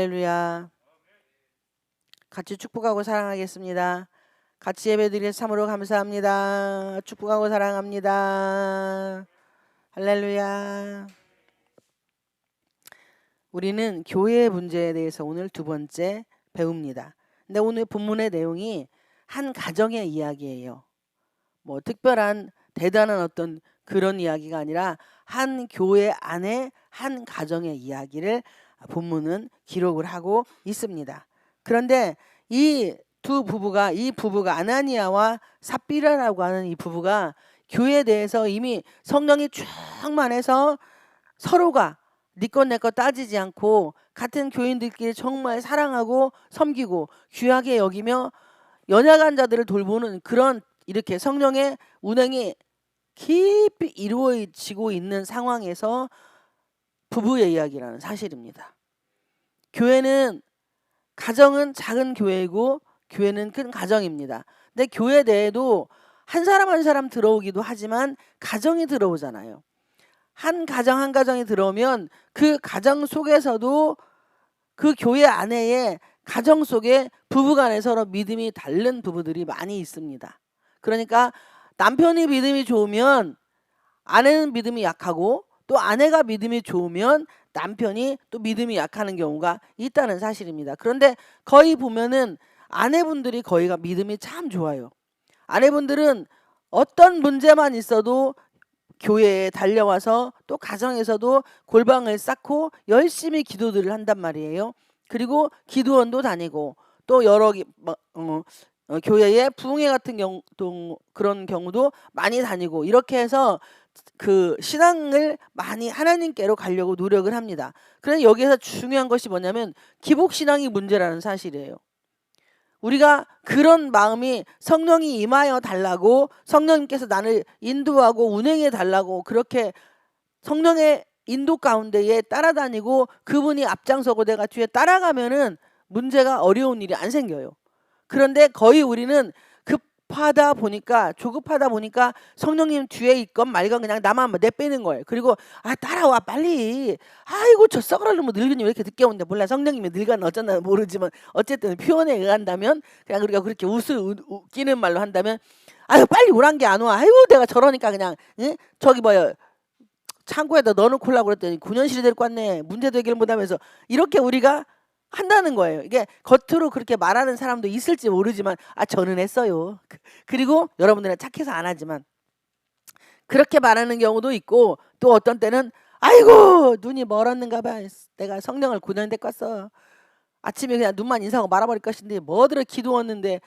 할렐루야. 같이 축복하고 사랑하겠습니다. 같이 예배드려서 참으로 감사합니다. 축복하고 사랑합니다. 할렐루야. 우리는 교회의 문제에 대해서 오늘 두 번째 배웁니다. 근데 오늘 본문의 내용이 한 가정의 이야기예요. 뭐 특별한 대단한 어떤 그런 이야기가 아니라 한 교회 안에 한 가정의 이야기를 본문은 기록을 하고 있습니다. 그런데 이 부부가 아나니아와 삽비라라고 하는 이 부부가 교회에 대해서 이미 성령이 충만해서 서로가 네 것 내 것 따지지 않고 같은 교인들끼리 정말 사랑하고 섬기고 귀하게 여기며 연약한 자들을 돌보는 그런 이렇게 성령의 운행이 깊이 이루어지고 있는 상황에서 부부의 이야기라는 사실입니다. 교회는 가정은 작은 교회이고 교회는 큰 가정입니다. 근데 교회 내에도 한 사람 한 사람 들어오기도 하지만 가정이 들어오잖아요. 한 가정 한 가정이 들어오면 그 가정 속에서도 그 교회 안에 가정 속에 부부간에 서로 믿음이 다른 부부들이 많이 있습니다. 그러니까 남편이 믿음이 좋으면 아내는 믿음이 약하고 또 아내가 믿음이 좋으면 남편이 또 믿음이 약하는 경우가 있다는 사실입니다. 그런데 거의 보면은 아내분들이 거의가 믿음이 참 좋아요. 아내분들은 어떤 문제만 있어도 교회에 달려와서 또 가정에서도 골방을 쌓고 열심히 기도들을 한단 말이에요. 그리고 기도원도 다니고 또 여러 교회에 부흥회 같은 그런 경우도 많이 다니고 이렇게 해서 그 신앙을 많이 하나님께로 가려고 노력을 합니다. 그런데 여기에서 중요한 것이 뭐냐면 기복신앙이 문제라는 사실이에요. 우리가 그런 마음이 성령이 임하여 달라고 성령님께서 나를 인도하고 운행해 달라고 그렇게 성령의 인도 가운데에 따라다니고 그분이 앞장서고 내가 뒤에 따라가면은 문제가 어려운 일이 안 생겨요. 그런데 거의 우리는 급하다 보니까 조급하다 보니까 성령님 뒤에 있건 말건 그냥 나만 내빼는 거예요. 그리고 따라와 빨리. 아이고 저 썩어라 뭐 늙은이 왜 이렇게 늦게 온다. 몰라 성령님이 늙었나 어쩌나 모르지만 어쨌든 표현에 의한다면 그냥 우리가 그렇게 웃기는 말로 한다면 아유 빨리 오란 게 안 와. 아이고 내가 저러니까 그냥 저기 뭐야 창고에다 넣어놓고 오려고 그랬더니 9년실이 데리고 왔네. 문제도 해결 못하면서 이렇게 우리가 한다는 거예요. 이게 겉으로 그렇게 말하는 사람도 있을지 모르지만 저는 했어요. 그리고 여러분들은 착해서 안 하지만 그렇게 말하는 경우도 있고 또 어떤 때는 아이고 눈이 멀었는가 봐. 내가 성령을 9년 데리고 왔어. 아침에 그냥 눈만 인사하고 말아버릴 것인데 뭐들을 기도했는데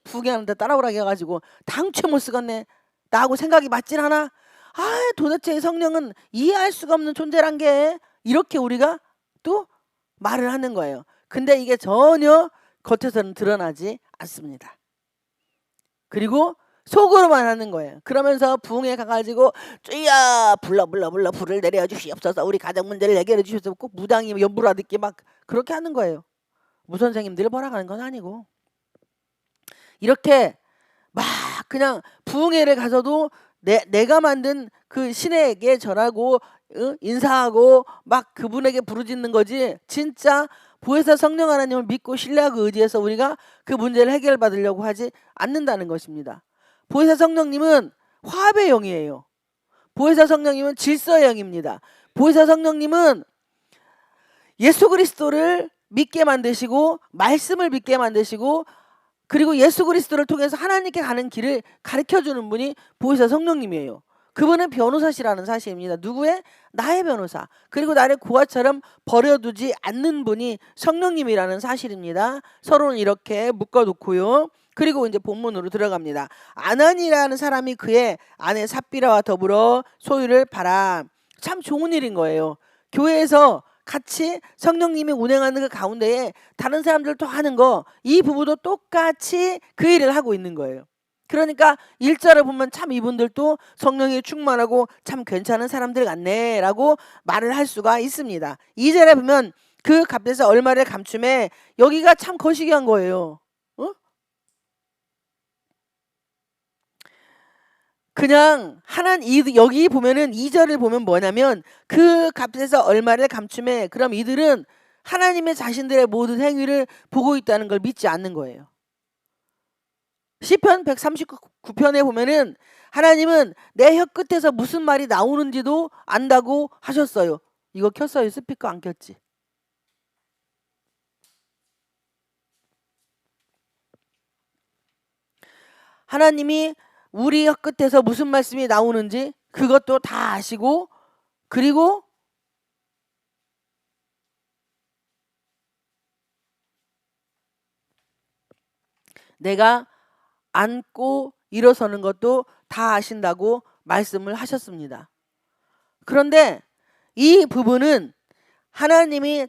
부흥하는데 따라오라고 해가지고 당최 못 쓰겠네. 나하고 생각이 맞질 않아. 도대체 성령은 이해할 수가 없는 존재란 게 이렇게 우리가 또 말을 하는 거예요. 근데 이게 전혀 겉에서는 드러나지 않습니다. 그리고 속으로만 하는 거예요. 그러면서 부흥에 가가지고 주여 불러 불을 내려 주시옵소서 우리 가정 문제를 해결해 주시옵소서 꼭 무당이 연부라 듣기 막 그렇게 하는 거예요. 무선생님들 보라가는 건 아니고 이렇게 막 그냥 부흥회를 가서도 내가 만든 그 신에게 절하고 인사하고 막 그분에게 부르짖는 거지 진짜 보혜사 성령 하나님을 믿고 신뢰하고 의지해서 우리가 그 문제를 해결받으려고 하지 않는다는 것입니다. 보혜사 성령님은 화합의 영이에요. 보혜사 성령님은 질서의 영입니다. 보혜사 성령님은 예수 그리스도를 믿게 만드시고 말씀을 믿게 만드시고 그리고 예수 그리스도를 통해서 하나님께 가는 길을 가르쳐주는 분이 보혜사 성령님이에요. 그분은 변호사시라는 사실입니다. 누구의? 나의 변호사. 그리고 나를 고아처럼 버려두지 않는 분이 성령님이라는 사실입니다. 서로는 이렇게 묶어놓고요. 그리고 이제 본문으로 들어갑니다. 아나니라는 사람이 그의 아내 삽비라와 더불어 소유를 팔아. 참 좋은 일인 거예요. 교회에서 같이 성령님이 운행하는 그 가운데에 다른 사람들도 하는 거 이 부부도 똑같이 그 일을 하고 있는 거예요. 그러니까 1절을 보면 참 이분들도 성령이 충만하고 참 괜찮은 사람들 같네 라고 말을 할 수가 있습니다. 2절에 보면 그 값에서 얼마를 감춤해 여기가 참 거시기한 거예요. 그냥 여기 보면은 2절을 보면 뭐냐면 그 값에서 얼마를 감춤해. 그럼 이들은 하나님의 자신들의 모든 행위를 보고 있다는 걸 믿지 않는 거예요. 시편 139편에 보면은 하나님은 내 혀 끝에서 무슨 말이 나오는지도 안다고 하셨어요. 이거 켰어요? 스피커 안 켰지? 하나님이 우리 혀 끝에서 무슨 말씀이 나오는지 그것도 다 아시고, 그리고 내가 앉고 일어서는 것도 다 아신다고 말씀을 하셨습니다. 그런데 이 부분은 하나님이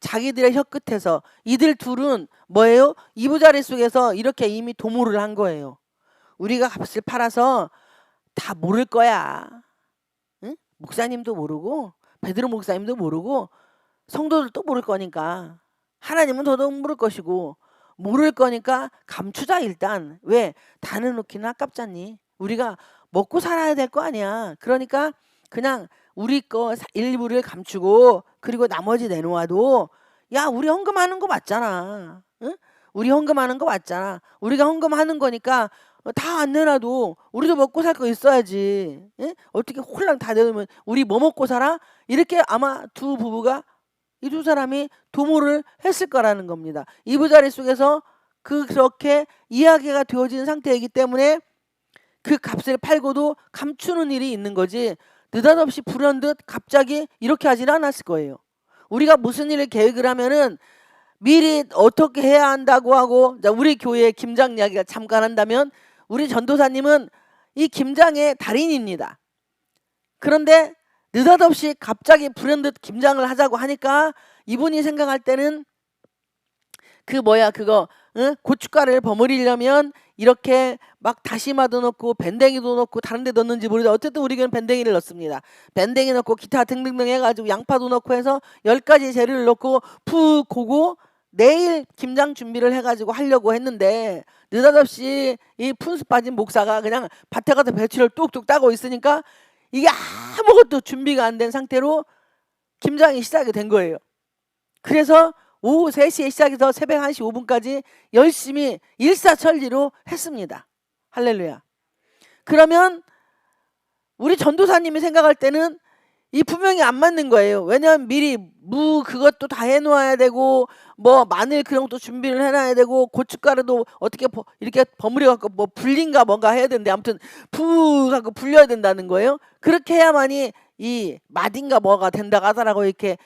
자기들의 혀 끝에서, 이들 둘은 뭐예요? 이부자리 속에서 이렇게 이미 도모를 한 거예요. 우리가 값을 팔아서 다 모를 거야. 응? 목사님도 모르고 베드로 목사님도 모르고 성도들도 모를 거니까, 하나님은 더더욱 모를 것이고, 모를 거니까 감추자 일단. 왜? 다 내놓기는 아깝잖니. 우리가 먹고 살아야 될 거 아니야. 그러니까 그냥 우리 거 일부를 감추고 그리고 나머지 내놓아도, 야 우리 헌금하는 거 맞잖아. 응? 우리 헌금하는 거 맞잖아. 우리가 헌금하는 거니까 다 안 내놔도 우리도 먹고 살 거 있어야지. 응? 어떻게 홀랑 다 내놓으면 우리 뭐 먹고 살아? 이렇게 아마 두 부부가, 이 두 사람이 도모를 했을 거라는 겁니다. 이부자리 속에서 그렇게 이야기가 되어진 상태이기 때문에 그 값을 팔고도 감추는 일이 있는 거지, 느닷없이 불현듯 갑자기 이렇게 하진 않았을 거예요. 우리가 무슨 일을 계획을 하면은 미리 어떻게 해야 한다고 하고, 우리 교회 김장 이야기가 잠깐 한다면 우리 전도사님은 이 김장의 달인입니다. 그런데 느닷없이 갑자기 불현듯 김장을 하자고 하니까 이분이 생각할 때는 그거 고춧가루를 버무리려면 이렇게 막 다시마도 넣고 밴댕이도 넣고 다른 데 넣는지 모르겠는데 어쨌든 우리 교회는 밴댕이를 넣습니다. 밴댕이 넣고 기타 등등등 해가지고 양파도 넣고 해서 10가지 재료를 넣고 푹 고고 내일 김장 준비를 해가지고 하려고 했는데, 느닷없이 이 푼수 빠진 목사가 그냥 밭에 가서 배추를 뚝뚝 따고 있으니까 이게 아무것도 준비가 안 된 상태로 김장이 시작이 된 거예요. 그래서 오후 3시에 시작해서 새벽 1시 5분까지 열심히 일사천리로 했습니다. 할렐루야. 그러면 우리 전도사님이 생각할 때는 이 분명히 안 맞는 거예요. 왜냐하면 미리 무 그것도 다 해놓아야 되고, 뭐 마늘 그런 것도 준비를 해놔야 되고, 고춧가루도 어떻게 이렇게 버무려 갖고 뭐 불린가 뭔가 해야 되는데, 아무튼 푹 하고 불려야 된다는 거예요. 그렇게 해야만이 이 맛인가 뭐가 된다고 하더라고. 이렇게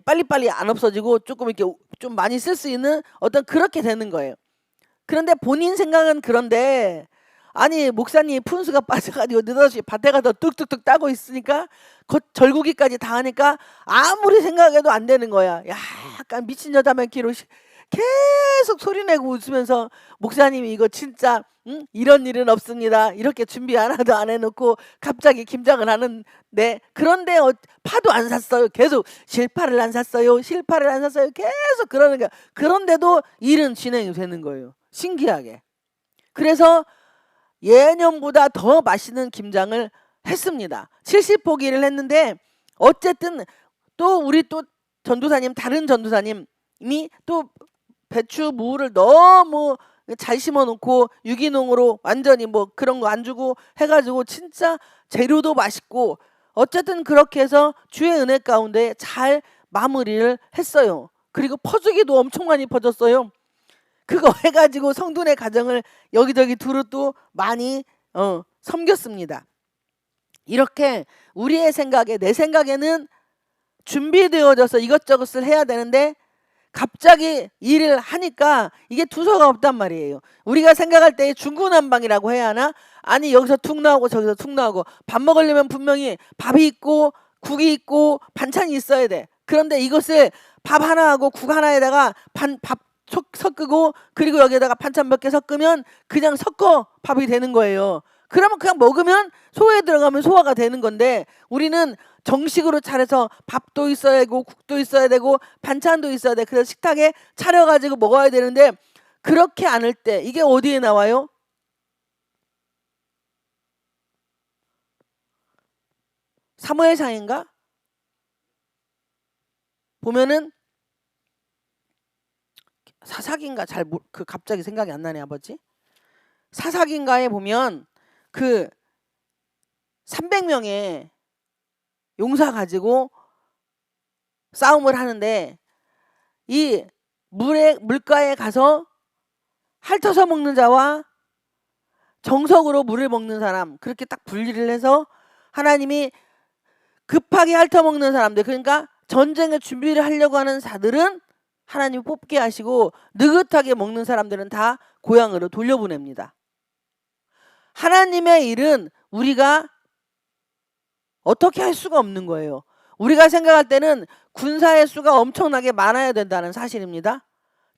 빨리빨리 안 없어지고 조금 이렇게 좀 많이 쓸 수 있는 어떤 그렇게 되는 거예요. 그런데 본인 생각은 그런데, 아니 목사님 푼수가 빠져가지고 느닷없이 밭에 가서 뚝뚝뚝 따고 있으니까 절구기까지 다 하니까 아무리 생각해도 안 되는 거야. 약간 미친 여자만 키로 계속 소리내고 웃으면서, 목사님이 이거 진짜 이런 일은 없습니다. 이렇게 준비 하나도 안 해놓고 갑자기 김장을 하는데, 그런데 파도 안 샀어요. 계속 실파를 안 샀어요. 실파를 안 샀어요. 계속 그러는 거야. 그런데도 일은 진행이 되는 거예요. 신기하게. 그래서 예년보다 더 맛있는 김장을 했습니다. 70포기를 했는데, 어쨌든 또 우리 또 전도사님, 다른 전도사님이 또 배추 무를 너무 잘 심어놓고 유기농으로 완전히 뭐 그런 거 안 주고 해가지고 진짜 재료도 맛있고, 어쨌든 그렇게 해서 주의 은혜 가운데 잘 마무리를 했어요. 그리고 퍼주기도 엄청 많이 퍼졌어요. 그거 해가지고 성도네 가정을 여기저기 두루 또 많이 섬겼습니다. 이렇게 우리의 생각에, 내 생각에는 준비되어져서 이것저것을 해야 되는데 갑자기 일을 하니까 이게 두서가 없단 말이에요. 우리가 생각할 때 중구난방이라고 해야 하나? 아니 여기서 툭 나오고 저기서 툭 나오고, 밥 먹으려면 분명히 밥이 있고 국이 있고 반찬이 있어야 돼. 그런데 이것을 밥 하나하고 국 하나에다가 밥 섞고 그리고 여기에다가 반찬 몇 개 섞으면 그냥 섞어 밥이 되는 거예요. 그러면 그냥 먹으면 소화에 들어가면 소화가 되는 건데, 우리는 정식으로 차려서 밥도 있어야 되고 국도 있어야 되고 반찬도 있어야 돼. 그래서 식탁에 차려가지고 먹어야 되는데, 그렇게 않을 때 이게 어디에 나와요? 사무엘상인가? 보면은 사사기인가 그 갑자기 생각이 안 나네 아버지. 사사기인가에 보면 그 300명의 용사 가지고 싸움을 하는데 이 물가에 가서 핥아서 먹는 자와 정석으로 물을 먹는 사람 그렇게 딱 분리를 해서 하나님이 급하게 핥아먹는 사람들 그러니까 전쟁에 준비를 하려고 하는 자들은 하나님이 뽑게 하시고 느긋하게 먹는 사람들은 다 고향으로 돌려보냅니다. 하나님의 일은 우리가 어떻게 할 수가 없는 거예요. 우리가 생각할 때는 군사의 수가 엄청나게 많아야 된다는 사실입니다.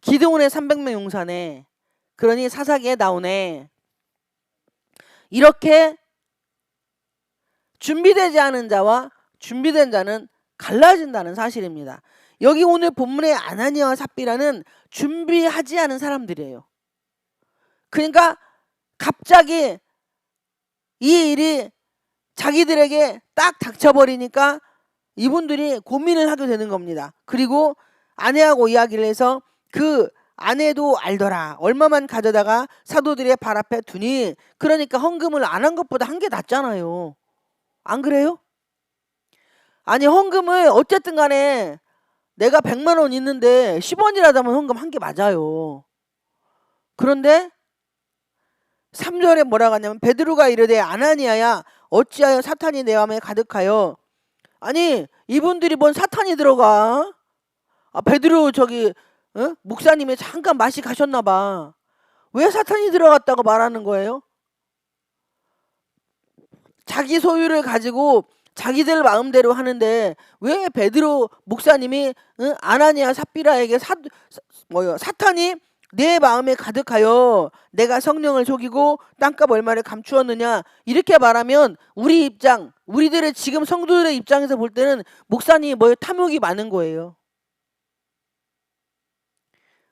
기드온의 300명 용사네. 그러니 사사기에 나오네. 이렇게 준비되지 않은 자와 준비된 자는 갈라진다는 사실입니다. 여기 오늘 본문의 아나니아와 삽비라는 준비하지 않은 사람들이에요. 그러니까 갑자기 이 일이 자기들에게 딱 닥쳐버리니까 이분들이 고민을 하게 되는 겁니다. 그리고 아내하고 이야기를 해서 그 아내도 알더라. 얼마만 가져다가 사도들의 발 앞에 두니 그러니까 헌금을 안 한 것보다 한 게 낫잖아요. 안 그래요? 아니 헌금을 어쨌든 간에 내가 100만 원 있는데 10원이라도 하면 헌금 한 게 맞아요. 그런데 3절에 뭐라고 하냐면 베드로가 이르되 아나니아야 어찌하여 사탄이 내 마음에 가득하여. 아니 이분들이 뭔 사탄이 들어가. 베드로 저기 목사님이 잠깐 맛이 가셨나 봐. 왜 사탄이 들어갔다고 말하는 거예요? 자기 소유를 가지고 자기들 마음대로 하는데 왜 베드로 목사님이 아나니아 삽비라에게 사탄이 내 마음에 가득하여 내가 성령을 속이고 땅값 얼마를 감추었느냐 이렇게 말하면 우리 입장 우리들의 지금 성도들의 입장에서 볼 때는 목사님이 탐욕이 많은 거예요.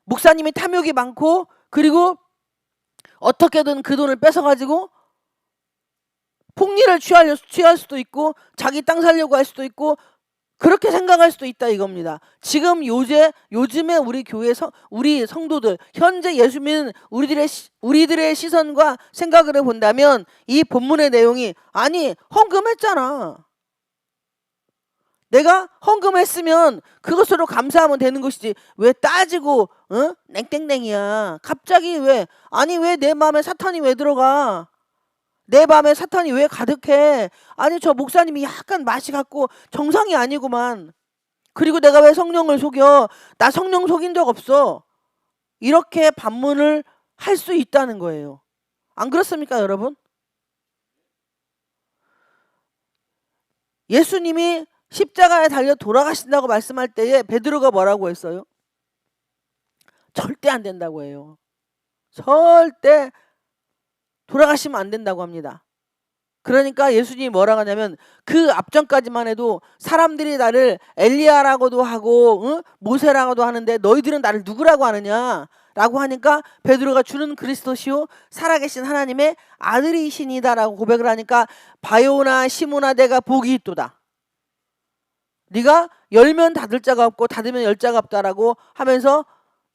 목사님이 탐욕이 많고 그리고 어떻게든 그 돈을 뺏어가지고 폭리를 취할 수도 있고 자기 땅 살려고 할 수도 있고 그렇게 생각할 수도 있다 이겁니다. 지금 요즘에 우리 교회에서 우리 성도들 현재 예수 믿는 우리들의 시선과 생각을 해본다면 이 본문의 내용이 아니 헌금했잖아. 내가 헌금했으면 그것으로 감사하면 되는 것이지 왜 따지고 땡땡땡이야. 갑자기 왜 내 마음에 사탄이 왜 들어가. 내 마음에 사탄이 왜 가득해. 아니 저 목사님이 약간 맛이 갔고 정상이 아니구만. 그리고 내가 왜 성령을 속여. 나 성령 속인 적 없어. 이렇게 반문을 할 수 있다는 거예요. 안 그렇습니까 여러분? 예수님이 십자가에 달려 돌아가신다고 말씀할 때에 베드로가 뭐라고 했어요? 절대 안 된다고 해요. 절대 돌아가시면 안 된다고 합니다. 그러니까 예수님이 뭐라고 하냐면 그 앞전까지만 해도 사람들이 나를 엘리야라고도 하고 모세라고도 하는데 너희들은 나를 누구라고 하느냐 라고 하니까 베드로가 주는 그리스도시요 살아계신 하나님의 아들이시니다라고 고백을 하니까 바요나 시모나 내가 복이 있도다. 네가 열면 닫을 자가 없고 닫으면 열 자가 없다라고 하면서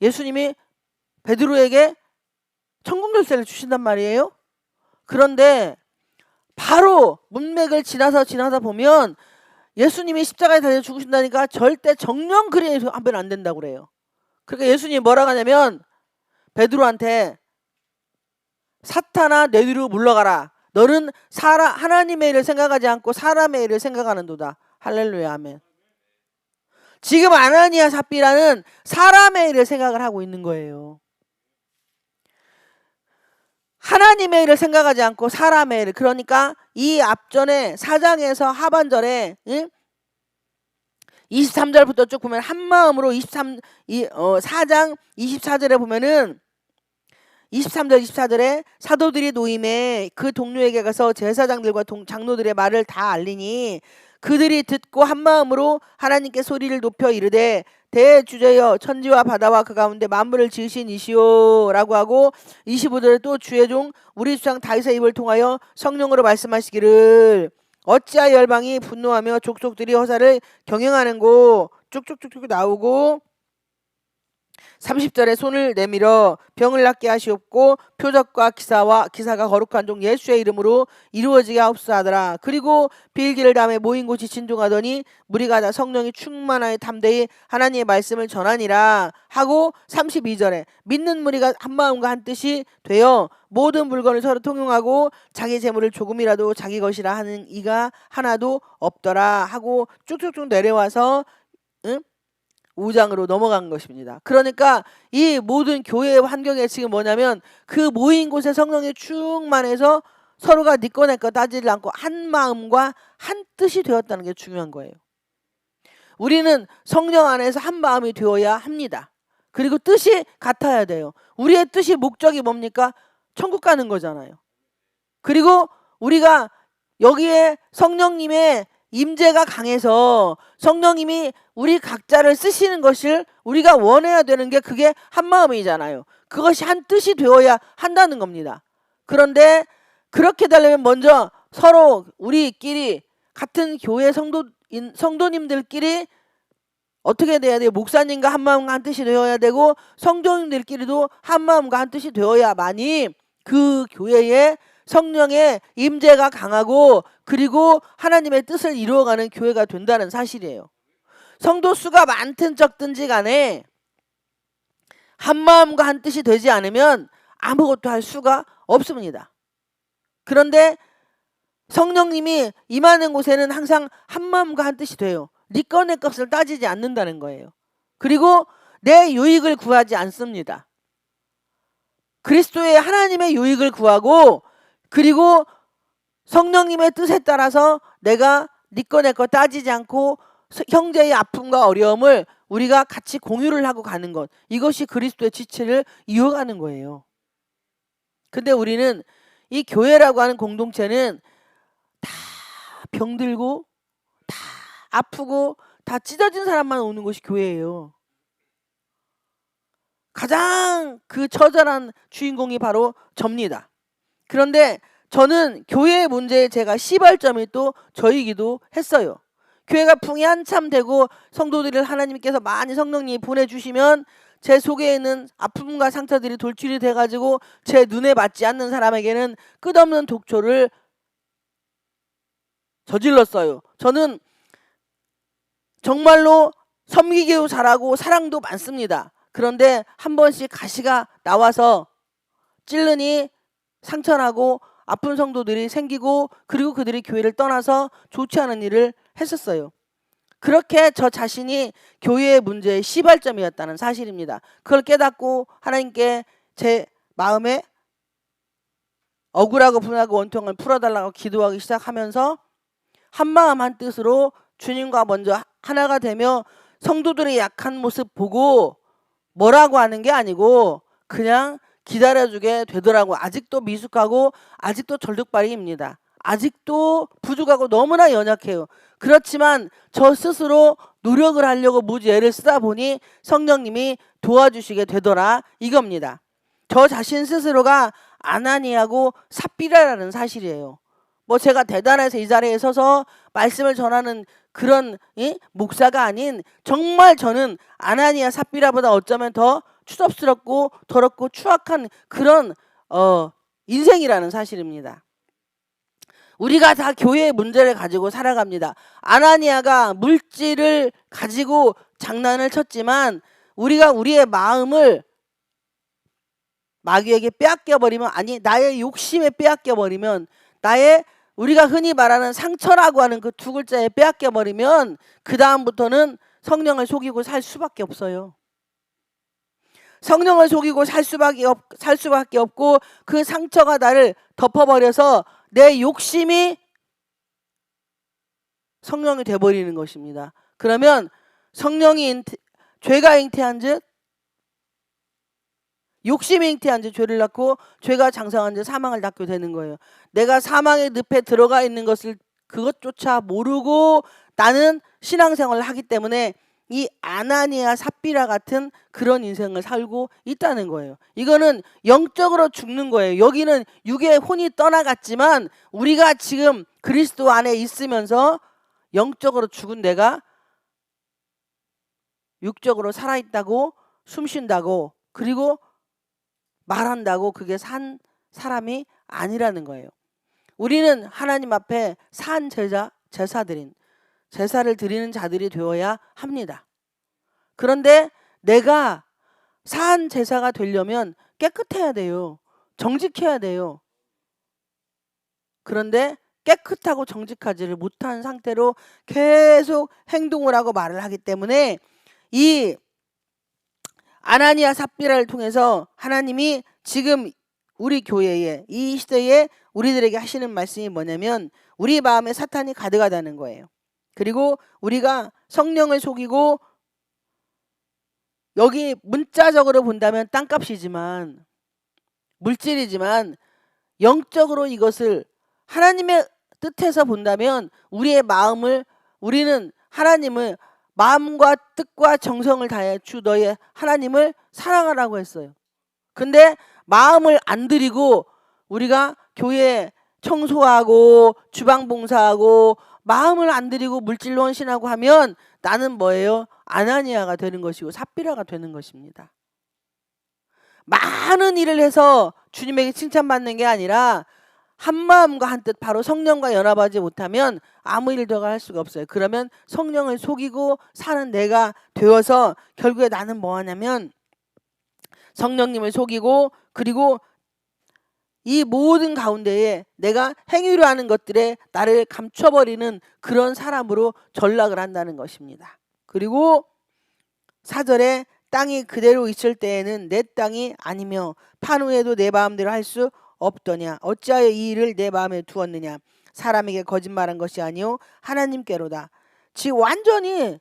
예수님이 베드로에게 천국 열쇠를 주신단 말이에요. 그런데 바로 문맥을 지나서 보면 예수님이 십자가에 달려 죽으신다니까 절대 정령 그리에 하면 안 된다고 그래요. 그러니까 예수님이 뭐라고 하냐면 베드로한테 사탄아 내 뒤로 물러가라. 너는 하나님의 일을 생각하지 않고 사람의 일을 생각하는도다. 할렐루야 아멘. 지금 아나니아 삽비라는 사람의 일을 생각을 하고 있는 거예요. 하나님의 일을 생각하지 않고 사람의 일을. 그러니까 이 앞전에 4장에서 하반절에 23절부터 쭉 보면 한마음으로 4장 24절에 보면은 23절 24절에 사도들이 노임에 그 동료에게 가서 제사장들과 장로들의 말을 다 알리니 그들이 듣고 한마음으로 하나님께 소리를 높여 이르되 대주제여 천지와 바다와 그 가운데 만물을 지으신 이시오 라고 하고 25절에 또 주의 종 우리 주장 다윗의 입을 통하여 성령으로 말씀하시기를 어찌하여 열방이 분노하며 족속들이 허사를 경영하는고 쭉쭉쭉쭉 나오고 30절에 손을 내밀어 병을 낫게 하시옵고 표적과 기사가 거룩한 종 예수의 이름으로 이루어지게 하옵소서 하더라. 그리고 빌기를 담에 모인 곳이 진동하더니 무리가 다 성령이 충만하여 담대히 하나님의 말씀을 전하니라 하고 32절에 믿는 무리가 한 마음과 한 뜻이 되어 모든 물건을 서로 통용하고 자기 재물을 조금이라도 자기 것이라 하는 이가 하나도 없더라 하고 쭉쭉쭉 내려와서 5장으로 넘어간 것입니다. 그러니까 이 모든 교회의 환경에 지금 뭐냐면 그 모인 곳에 성령이 충만해서 서로가 네 거 내 거 따지지 않고 한 마음과 한 뜻이 되었다는 게 중요한 거예요. 우리는 성령 안에서 한 마음이 되어야 합니다. 그리고 뜻이 같아야 돼요. 우리의 뜻이 목적이 뭡니까? 천국 가는 거잖아요. 그리고 우리가 여기에 성령님의 임재가 강해서 성령님이 우리 각자를 쓰시는 것을 우리가 원해야 되는 게 그게 한 마음이잖아요. 그것이 한 뜻이 되어야 한다는 겁니다. 그런데 그렇게 되려면 먼저 서로 우리끼리 같은 교회 성도님들끼리 어떻게 돼야 돼요? 목사님과 한 마음과 한 뜻이 되어야 되고 성도님들끼리도 한 마음과 한 뜻이 되어야만이 그 교회에 성령의 임재가 강하고 그리고 하나님의 뜻을 이루어가는 교회가 된다는 사실이에요. 성도 수가 많든 적든지 간에 한 마음과 한 뜻이 되지 않으면 아무것도 할 수가 없습니다. 그런데 성령님이 임하는 곳에는 항상 한 마음과 한 뜻이 돼요. 네 것 내 것을 따지지 않는다는 거예요. 그리고 내 유익을 구하지 않습니다. 그리스도의 하나님의 유익을 구하고 그리고 성령님의 뜻에 따라서 내가 네 거 내 거 따지지 않고 형제의 아픔과 어려움을 우리가 같이 공유를 하고 가는 것, 이것이 그리스도의 지체를 이어가는 거예요. 근데 우리는 이 교회라고 하는 공동체는 다 병들고 다 아프고 다 찢어진 사람만 오는 것이 교회예요. 가장 그 처절한 주인공이 바로 접니다. 그런데 저는 교회의 문제에 제가 시발점이 또 저이기도 했어요. 교회가 풍이 한참 되고 성도들을 하나님께서 많이 성령님이 보내주시면 제 속에 있는 아픔과 상처들이 돌출이 돼가지고 제 눈에 맞지 않는 사람에게는 끝없는 독초를 저질렀어요. 저는 정말로 섬기기도 잘하고 사랑도 많습니다. 그런데 한 번씩 가시가 나와서 찔르니 상처나고 아픈 성도들이 생기고 그리고 그들이 교회를 떠나서 좋지 않은 일을 했었어요. 그렇게 저 자신이 교회의 문제의 시발점이었다는 사실입니다. 그걸 깨닫고 하나님께 제 마음에 억울하고 분하고 원통을 풀어달라고 기도하기 시작하면서 한마음 한뜻으로 주님과 먼저 하나가 되며 성도들의 약한 모습 보고 뭐라고 하는 게 아니고 그냥 기다려주게 되더라고. 아직도 미숙하고 아직도 절뚝발이입니다. 아직도 부족하고 너무나 연약해요. 그렇지만 저 스스로 노력을 하려고 무지애를 쓰다 보니 성령님이 도와주시게 되더라 이겁니다. 저 자신 스스로가 아나니아고 삽비라라는 사실이에요. 뭐 제가 대단해서 이 자리에 서서 말씀을 전하는 그런 목사가 아닌 정말 저는 아나니아 삽비라보다 어쩌면 더 추접스럽고 더럽고 추악한 그런 인생이라는 사실입니다. 우리가 다 교회의 문제를 가지고 살아갑니다. 아나니아가 물질을 가지고 장난을 쳤지만 우리가 우리의 마음을 마귀에게 빼앗겨버리면, 아니 나의 욕심에 빼앗겨버리면, 나의 우리가 흔히 말하는 상처라고 하는 그 두 글자에 빼앗겨버리면 그 다음부터는 성령을 속이고 살 수밖에 없어요. 성령을 속이고 살 수밖에 없고 그 상처가 나를 덮어버려서 내 욕심이 성령이 돼버리는 것입니다. 그러면 성령이 죄가 잉태한 즉 욕심이 잉태한 즉 죄를 낳고 죄가 장성한 즉 사망을 낳게 되는 거예요. 내가 사망의 늪에 들어가 있는 것을 그것조차 모르고 나는 신앙생활을 하기 때문에 이 아나니아 삽비라 같은 그런 인생을 살고 있다는 거예요. 이거는 영적으로 죽는 거예요. 여기는 육의 혼이 떠나갔지만 우리가 지금 그리스도 안에 있으면서 영적으로 죽은 내가 육적으로 살아있다고 숨 쉰다고 그리고 말한다고 그게 산 사람이 아니라는 거예요. 우리는 하나님 앞에 산 제사를 드리는 자들이 되어야 합니다. 그런데 내가 산 제사가 되려면 깨끗해야 돼요. 정직해야 돼요. 그런데 깨끗하고 정직하지를 못한 상태로 계속 행동을 하고 말을 하기 때문에 이 아나니아 삽비라를 통해서 하나님이 지금 우리 교회에 이 시대에 우리들에게 하시는 말씀이 뭐냐면 우리 마음에 사탄이 가득하다는 거예요. 그리고 우리가 성령을 속이고 여기 문자적으로 본다면 땅값이지만 물질이지만 영적으로 이것을 하나님의 뜻에서 본다면 우리는 하나님을 마음과 뜻과 정성을 다해 주 너의 하나님을 사랑하라고 했어요. 근데 마음을 안 들이고 우리가 교회 청소하고 주방 봉사하고 마음을 안 들이고 물질로 헌신하고 하면 나는 뭐예요? 아나니아가 되는 것이고 삽비라가 되는 것입니다. 많은 일을 해서 주님에게 칭찬받는 게 아니라 한마음과 한뜻 바로 성령과 연합하지 못하면 아무 일도 할 수가 없어요. 그러면 성령을 속이고 사는 내가 되어서 결국에 나는 뭐 하냐면 성령님을 속이고 그리고 이 모든 가운데에 내가 행위로 하는 것들에 나를 감춰버리는 그런 사람으로 전락을 한다는 것입니다. 그리고 4절에 땅이 그대로 있을 때에는 내 땅이 아니며 판 후에도 내 마음대로 할 수 없더냐. 어찌하여 이 일을 내 마음에 두었느냐. 사람에게 거짓말한 것이 아니요 하나님께로다. 지금 완전히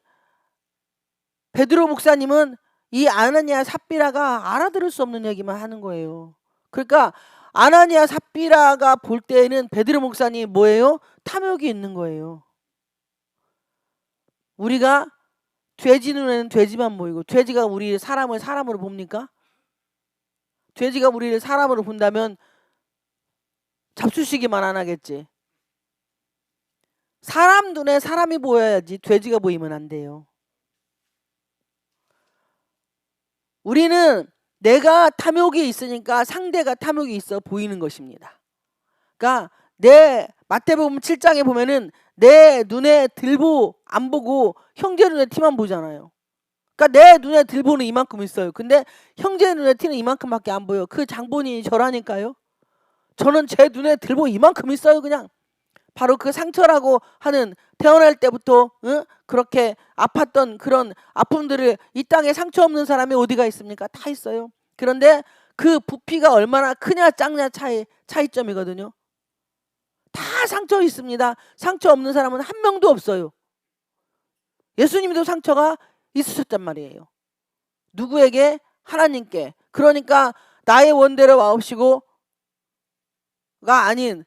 베드로 목사님은 이 아나니아 삽비라가 알아들을 수 없는 얘기만 하는 거예요. 그러니까 아나니아 삽비라가 볼 때에는 베드로 목사님이 뭐예요? 탐욕이 있는 거예요. 우리가 돼지 눈에는 돼지만 보이고 돼지가 우리 사람을 사람으로 봅니까? 돼지가 우리를 사람으로 본다면 잡수시기만 안 하겠지. 사람 눈에 사람이 보여야지 돼지가 보이면 안 돼요. 우리는 내가 탐욕이 있으니까 상대가 탐욕이 있어 보이는 것입니다. 그러니까 마태복음 7장에 보면은 내 눈에 들보 안 보고 형제 눈에 티만 보잖아요. 그러니까 내 눈에 들보는 이만큼 있어요. 근데 형제 눈에 티는 이만큼밖에 안 보여. 그 장본인이 저라니까요. 저는 제 눈에 들보 이만큼 있어요. 그냥 바로 그 상처라고 하는 태어날 때부터 그렇게 아팠던 그런 아픔들을 이 땅에 상처 없는 사람이 어디가 있습니까? 다 있어요. 그런데 그 부피가 얼마나 크냐 작냐 차이점이거든요. 다 상처 있습니다. 상처 없는 사람은 한 명도 없어요. 예수님도 상처가 있으셨단 말이에요. 누구에게? 하나님께. 그러니까 나의 원대로 와옵시고가 아닌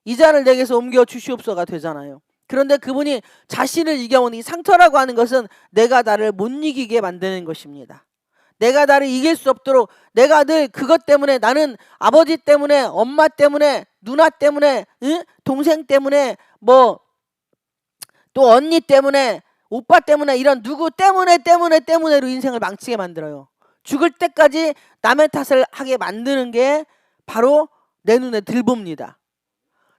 이 잔을 내게서 옮겨 주시옵소가 되잖아요. 그런데 그분이 자신을 이겨온 이 상처라고 하는 것은 내가 나를 못 이기게 만드는 것입니다. 내가 나를 이길 수 없도록 내가 늘 그것 때문에 나는 아버지 때문에 엄마 때문에 누나 때문에 동생 때문에 뭐 또 언니 때문에 오빠 때문에 이런 누구 때문에로 인생을 망치게 만들어요. 죽을 때까지 남의 탓을 하게 만드는 게 바로 내 눈에 들봅니다.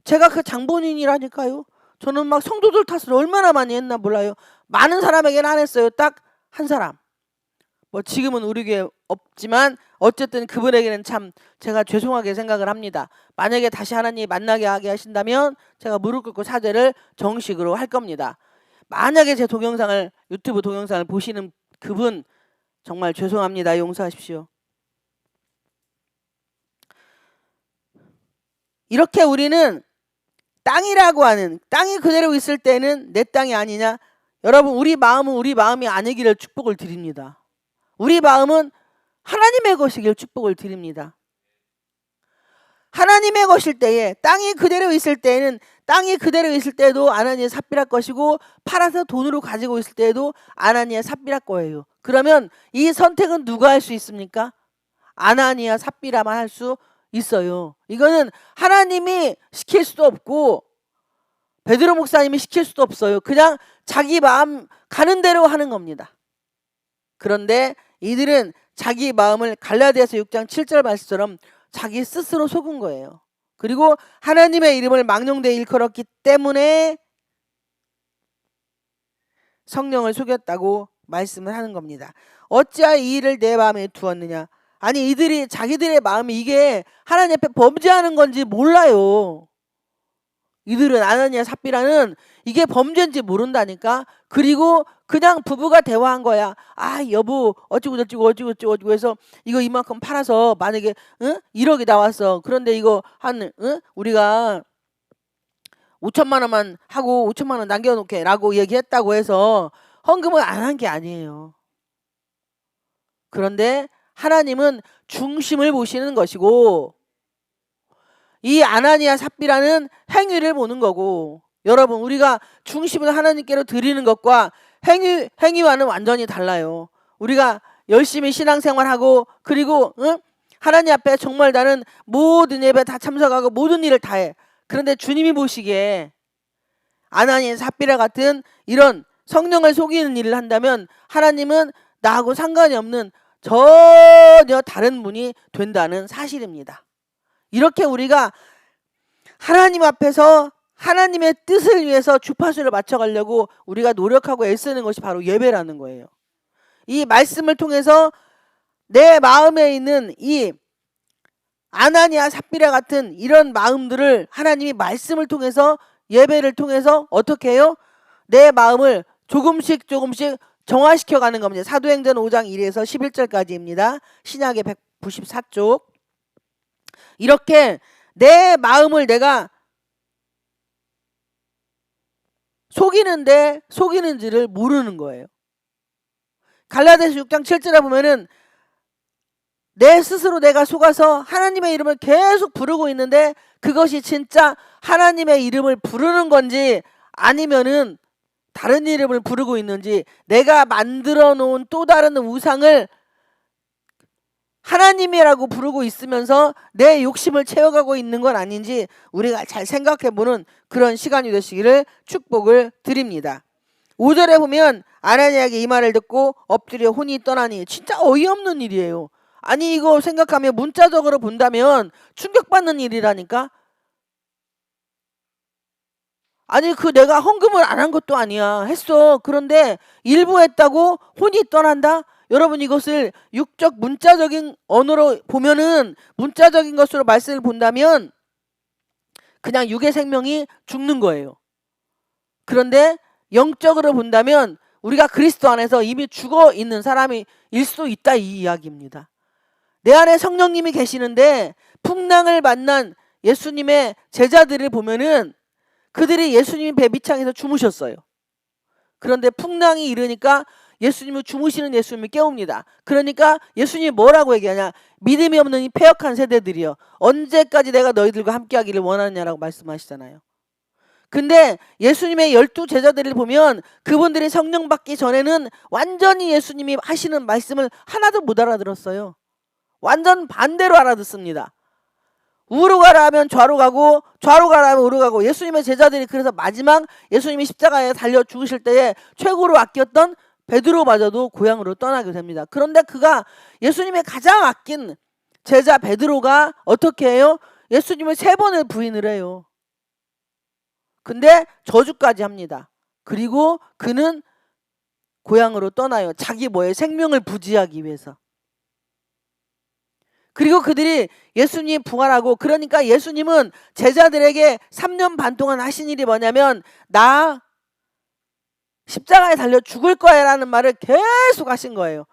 제가 그 장본인이라니까요. 저는 막 성도들 탓을 얼마나 많이 했나 몰라요. 많은 사람에게는 안 했어요. 딱 한 사람. 뭐 지금은 우리 교회 없지만 어쨌든 그분에게는 참 제가 죄송하게 생각을 합니다. 만약에 다시 하나님이 만나게 하게 하신다면 제가 무릎 꿇고 사죄를 정식으로 할 겁니다. 만약에 제 유튜브 동영상을 보시는 그분 정말 죄송합니다. 용서하십시오. 이렇게 우리는 땅이라고 하는 땅이 그대로 있을 때는 내 땅이 아니냐. 여러분 우리 마음이 아니기를 축복을 드립니다. 우리 마음은 하나님의 것이길 축복을 드립니다. 하나님의 것일 때에 땅이 그대로 있을 때에는 땅이 그대로 있을 때도 아나니아 삽비라 것이고 팔아서 돈으로 가지고 있을 때에도 아나니아 삽비라 거예요. 그러면 이 선택은 누가 할 수 있습니까? 아나니아 삽비라만 할 수 있어요. 이거는 하나님이 시킬 수도 없고 베드로 목사님이 시킬 수도 없어요. 그냥 자기 마음 가는 대로 하는 겁니다. 그런데 이들은 자기 마음을 갈라디아서 6장 7절 말씀처럼 자기 스스로 속은 거예요. 그리고 하나님의 이름을 망령되이 일컬었기 때문에 성령을 속였다고 말씀을 하는 겁니다. 어찌하여 이 일을 내 마음에 두었느냐. 아니 이들이 자기들의 마음이 이게 하나님 앞에 범죄하는 건지 몰라요. 이들은 아나니아 삽비라는 이게 범죄인지 모른다니까. 그리고 그냥 부부가 대화한 거야. 아 여보 어쩌고 저쩌고 해서 이거 이만큼 팔아서 만약에 1억이 나왔어. 그런데 이거 한 우리가 5천만 원만 하고 5천만 원 남겨놓게 라고 얘기했다고 해서 헌금을 안 한 게 아니에요. 그런데 하나님은 중심을 보시는 것이고 이 아나니아 삽비라는 행위를 보는 거고, 여러분 우리가 중심을 하나님께로 드리는 것과 행위와는 완전히 달라요. 우리가 열심히 신앙생활하고 그리고 하나님 앞에 정말 나는 모든 예배 다 참석하고 모든 일을 다 해. 그런데 주님이 보시기에 아나니아 삽비라 같은 이런 성령을 속이는 일을 한다면 하나님은 나하고 상관이 없는 전혀 다른 분이 된다는 사실입니다. 이렇게 우리가 하나님 앞에서 하나님의 뜻을 위해서 주파수를 맞춰가려고 우리가 노력하고 애쓰는 것이 바로 예배라는 거예요. 이 말씀을 통해서 내 마음에 있는 이 아나니아 삽비라 같은 이런 마음들을 하나님이 말씀을 통해서 예배를 통해서 어떻게 해요? 내 마음을 조금씩 정화시켜 가는 겁니다. 사도행전 5장 1에서 11절까지입니다. 신약의 194쪽. 이렇게 내 마음을 내가 속이는데 속이는지를 모르는 거예요. 갈라디아서 6장 7절에 보면은 내 스스로 내가 속아서 하나님의 이름을 계속 부르고 있는데 그것이 진짜 하나님의 이름을 부르는 건지 아니면은 다른 이름을 부르고 있는지, 내가 만들어 놓은 또 다른 우상을 하나님이라고 부르고 있으면서 내 욕심을 채워가고 있는 건 아닌지 우리가 잘 생각해보는 그런 시간이 되시기를 축복을 드립니다. 5절에 보면 아나니아에게 이 말을 듣고 엎드려 혼이 떠나니, 진짜 어이없는 일이에요. 아니 이거 생각하면 문자적으로 본다면 충격받는 일이라니까. 아니 내가 헌금을 안 한 것도 아니야. 했어. 그런데 일부 했다고 혼이 떠난다? 여러분 이것을 육적 문자적인 언어로 보면은, 문자적인 것으로 말씀을 본다면 그냥 육의 생명이 죽는 거예요. 그런데 영적으로 본다면 우리가 그리스도 안에서 이미 죽어 있는 사람이 일 수도 있다, 이 이야기입니다. 내 안에 성령님이 계시는데 풍랑을 만난 예수님의 제자들을 보면은 그들이 예수님이 배 밑창에서 주무셨어요. 그런데 풍랑이 일으니까 예수님을 주무시는 예수님을 깨웁니다. 그러니까 예수님이 뭐라고 얘기하냐? 믿음이 없는 이 패역한 세대들이여, 언제까지 내가 너희들과 함께하기를 원하느냐라고 말씀하시잖아요. 근데 예수님의 12 제자들을 보면 그분들이 성령 받기 전에는 완전히 예수님이 하시는 말씀을 하나도 못 알아들었어요. 완전 반대로 알아듣습니다. 우로 가라 하면 좌로 가고 좌로 가라 하면 우로 가고. 예수님의 제자들이 그래서 마지막 예수님이 십자가에 달려 죽으실 때에 최고로 아꼈던 베드로마저도 고향으로 떠나게 됩니다. 그런데 그가 예수님의 가장 아낀 제자 베드로가 어떻게 해요? 예수님을 3번을 부인을 해요. 근데 저주까지 합니다. 그리고 그는 고향으로 떠나요. 자기 생명을 부지하기 위해서. 그리고 그들이 예수님 부활하고, 그러니까 예수님은 제자들에게 3년 반 동안 하신 일이 뭐냐면 나 십자가에 달려 죽을 거야 라는 말을 계속 하신 거예요.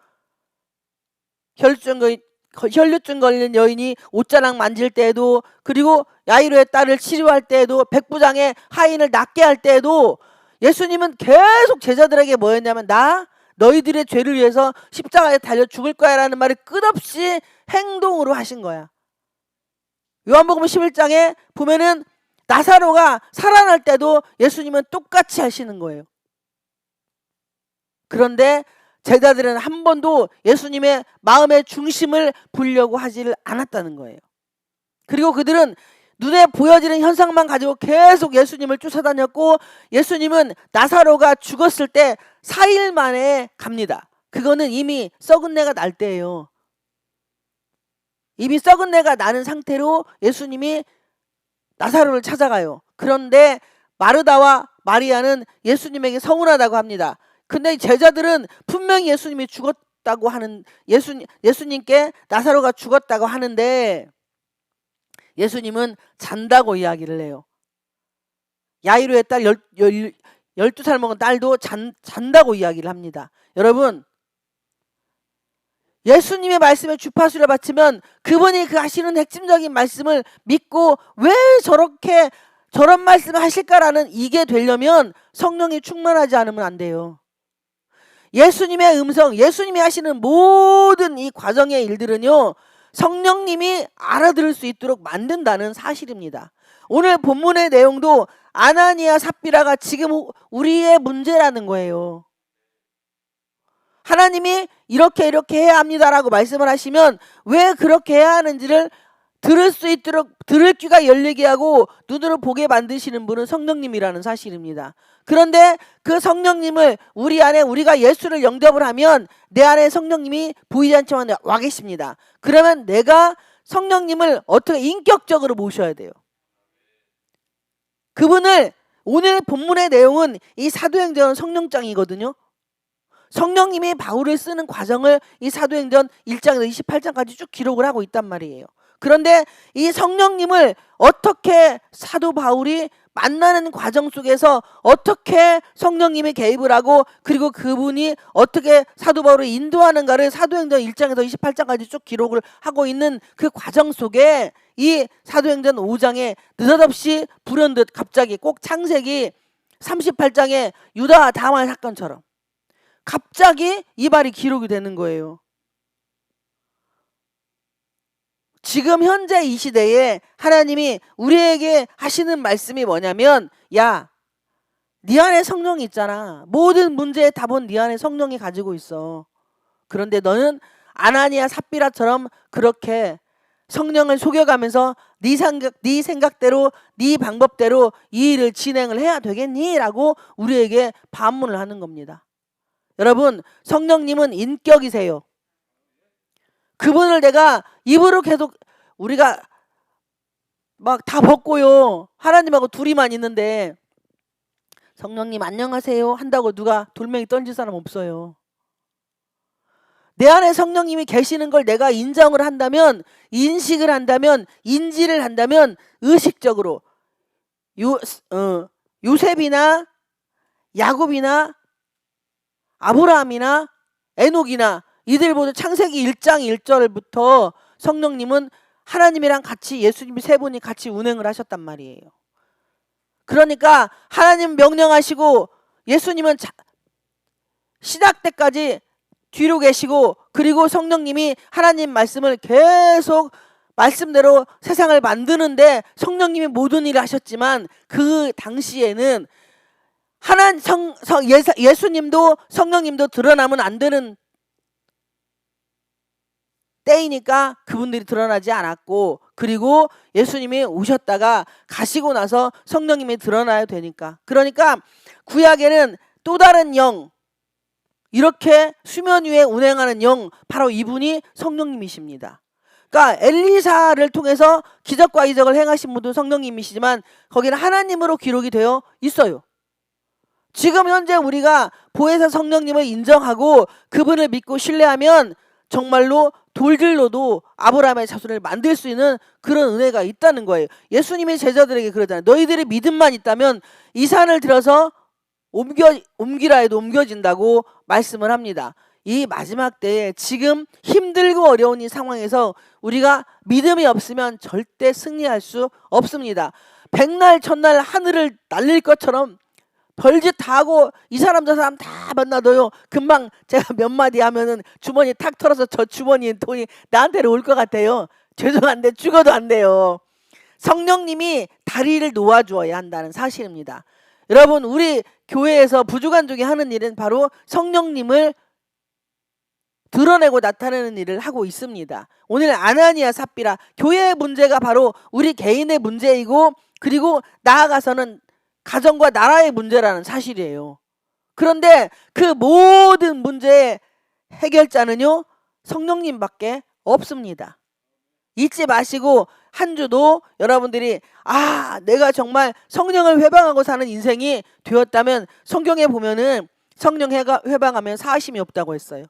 혈류증 걸린 여인이 옷자락 만질 때에도, 그리고 야이로의 딸을 치료할 때에도, 백부장의 하인을 낫게 할 때에도 예수님은 계속 제자들에게 뭐였냐면 나 너희들의 죄를 위해서 십자가에 달려 죽을 거야 라는 말을 끝없이 행동으로 하신 거야. 요한복음 11장에 보면은 나사로가 살아날 때도 예수님은 똑같이 하시는 거예요. 그런데 제자들은 한 번도 예수님의 마음의 중심을 보려고 하지를 않았다는 거예요. 그리고 그들은 눈에 보여지는 현상만 가지고 계속 예수님을 쫓아다녔고, 예수님은 나사로가 죽었을 때 4일 만에 갑니다. 그거는 이미 썩은 내가 날 때예요. 이미 썩은 내가 나는 상태로 예수님이 나사로를 찾아가요. 그런데 마르다와 마리아는 예수님에게 서운하다고 합니다. 근데 제자들은 분명히 예수님이 죽었다고 하는 예수님께 나사로가 죽었다고 하는데 예수님은 잔다고 이야기를 해요. 야이로의 딸 12살 먹은 딸도 잔다고 이야기를 합니다. 여러분, 예수님의 말씀에 주파수를 받치면 그분이 그 하시는 핵심적인 말씀을 믿고 왜 저런 말씀을 하실까라는 이게 되려면 성령이 충만하지 않으면 안 돼요. 예수님의 음성, 예수님이 하시는 모든 이 과정의 일들은요, 성령님이 알아들을 수 있도록 만든다는 사실입니다. 오늘 본문의 내용도 아나니아 삽비라가 지금 우리의 문제라는 거예요. 하나님이 이렇게 해야 합니다라고 말씀을 하시면 왜 그렇게 해야 하는지를 들을 수 있도록 들을 귀가 열리게 하고 눈으로 보게 만드시는 분은 성령님이라는 사실입니다. 그런데 그 성령님을 우리 안에 우리가 예수를 영접을 하면 내 안에 성령님이 보이지 않지만 와 계십니다. 그러면 내가 성령님을 어떻게 인격적으로 모셔야 돼요. 그분을 오늘 본문의 내용은 이 사도행전 성령장이거든요. 성령님이 바울을 쓰는 과정을 이 사도행전 1장에서 28장까지 쭉 기록을 하고 있단 말이에요. 그런데 이 성령님을 어떻게 사도 바울이 만나는 과정 속에서 어떻게 성령님이 개입을 하고 그리고 그분이 어떻게 사도 바울을 인도하는가를 사도행전 1장에서 28장까지 쭉 기록을 하고 있는 그 과정 속에 이 사도행전 5장에 느닷없이 불현듯 갑자기 꼭 창세기 38장에 유다 다말 사건처럼 갑자기 이 말이 기록이 되는 거예요. 지금 현재 이 시대에 하나님이 우리에게 하시는 말씀이 뭐냐면 야, 네 안에 성령이 있잖아. 모든 문제의 답은 네 안에 성령이 가지고 있어. 그런데 너는 아나니아 삽비라처럼 그렇게 성령을 속여가면서 네 생각대로 네 방법대로 이 일을 진행을 해야 되겠니? 라고 우리에게 반문을 하는 겁니다. 여러분, 성령님은 인격이세요. 그분을 내가 입으로 계속 우리가 막 다 벗고요. 하나님하고 둘이만 있는데 성령님 안녕하세요 한다고 누가 돌멩이 던질 사람 없어요. 내 안에 성령님이 계시는 걸 내가 인정을 한다면, 인식을 한다면, 인지를 한다면 의식적으로 요셉이나 야곱이나 아브라함이나 에녹이나 이들 모두 창세기 1장 1절부터 성령님은 하나님이랑 같이 예수님이 세 분이 같이 운행을 하셨단 말이에요. 그러니까 하나님 명령하시고 예수님은 시작 때까지 뒤로 계시고 그리고 성령님이 하나님 말씀을 계속 말씀대로 세상을 만드는데 성령님이 모든 일을 하셨지만 그 당시에는 예수님도 성령님도 드러나면 안 되는 때이니까 그분들이 드러나지 않았고 그리고 예수님이 오셨다가 가시고 나서 성령님이 드러나야 되니까. 그러니까 구약에는 또 다른 영, 이렇게 수면 위에 운행하는 영, 바로 이분이 성령님이십니다. 그러니까 엘리사를 통해서 기적과 이적을 행하신 분도 성령님이시지만 거기는 하나님으로 기록이 되어 있어요. 지금 현재 우리가 보혜사 성령님을 인정하고 그분을 믿고 신뢰하면 정말로 돌들로도 아브라함의 자손을 만들 수 있는 그런 은혜가 있다는 거예요. 예수님이 제자들에게 그러잖아요. 너희들의 믿음만 있다면 이 산을 들어서 옮기라 해도 옮겨진다고 말씀을 합니다. 이 마지막 때에 지금 힘들고 어려운 이 상황에서 우리가 믿음이 없으면 절대 승리할 수 없습니다. 백날 첫날 하늘을 날릴 것처럼 별짓 다 하고 이 사람 저 사람 다 만나도요 금방 제가 몇 마디 하면은 주머니 탁 털어서 저 주머니에 돈이 나한테로 올 것 같아요. 죄송한데 죽어도 안 돼요. 성령님이 다리를 놓아주어야 한다는 사실입니다. 여러분, 우리 교회에서 부주간족이 하는 일은 바로 성령님을 드러내고 나타내는 일을 하고 있습니다. 오늘 아나니아 삽비라, 교회의 문제가 바로 우리 개인의 문제이고 그리고 나아가서는 가정과 나라의 문제라는 사실이에요. 그런데 그 모든 문제의 해결자는요 성령님밖에 없습니다. 잊지 마시고 한 주도 여러분들이 내가 정말 성령을 회방하고 사는 인생이 되었다면 성경에 보면은 성령 회방하면 사하심이 없다고 했어요.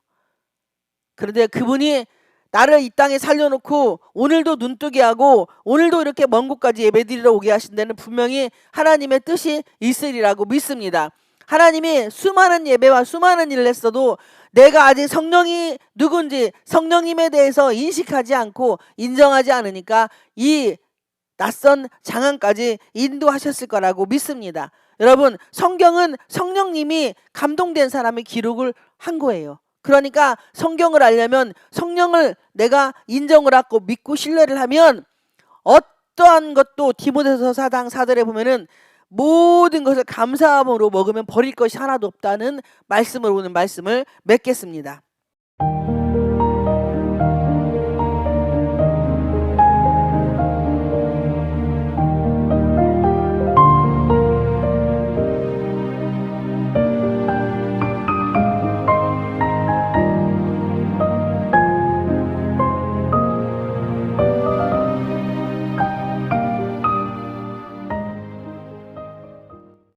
그런데 그분이 나를 이 땅에 살려놓고 오늘도 눈뜨게 하고 오늘도 이렇게 먼 곳까지 예배드리러 오게 하신 데는 분명히 하나님의 뜻이 있으리라고 믿습니다. 하나님이 수많은 예배와 수많은 일을 했어도 내가 아직 성령이 누군지 성령님에 대해서 인식하지 않고 인정하지 않으니까 이 낯선 장안까지 인도하셨을 거라고 믿습니다. 여러분, 성경은 성령님이 감동된 사람의 기록을 한 거예요. 그러니까 성경을 알려면 성령을 내가 인정을 하고 믿고 신뢰를 하면 어떠한 것도 디모데서 4장 4절에 보면은 모든 것을 감사함으로 먹으면 버릴 것이 하나도 없다는 말씀을 오늘 말씀을 맺겠습니다.